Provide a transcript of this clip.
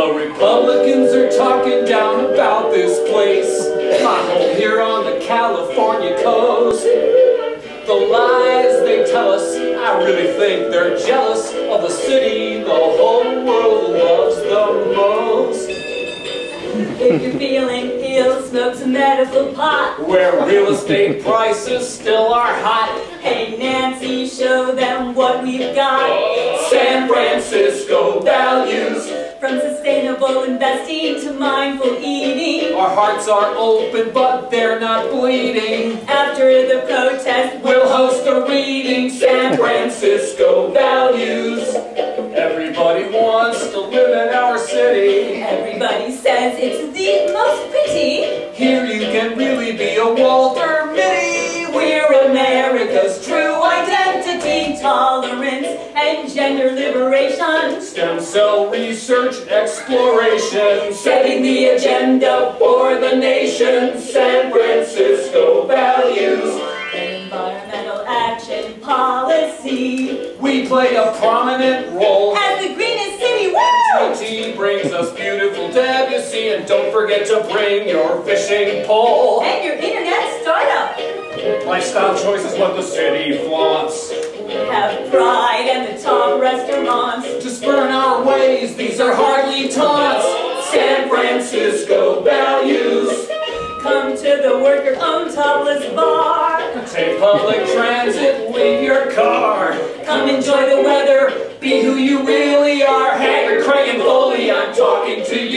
The Republicans are talking down about this place, my home here on the California coast. The lies they tell us, I really think they're jealous of the city the whole world loves the most. If you're feeling ill, smoke some medical pot, where real estate prices still are hot. Hey Nancy, show them what we've got. San Francisco values, from sustainable investing to mindful eating. Our hearts are open, but they're not bleeding. After the protest, we'll host a reading. San Francisco values. Everybody wants to live in our city. Everybody says it's the most pretty. Here you can really be a Walter Mitty. We're America's true identity. Tolerance and gender liberation. Stem cell research exploration. Setting the agenda for the nation. San Francisco values. Environmental action policy. We play a prominent role as the greenest city. MTT brings us beautiful Debussy. And don't forget to bring your fishing pole. And your internet startup. Lifestyle choice is what the city flaunts. We have pride and the top restaurants. To spurn our ways, these are hardly taunts. San Francisco values. Come to the worker-owned topless bar. Take public transit, leave your car. Come enjoy the weather, be who you really are. Haggard, Craig, and Foley, I'm talking to you.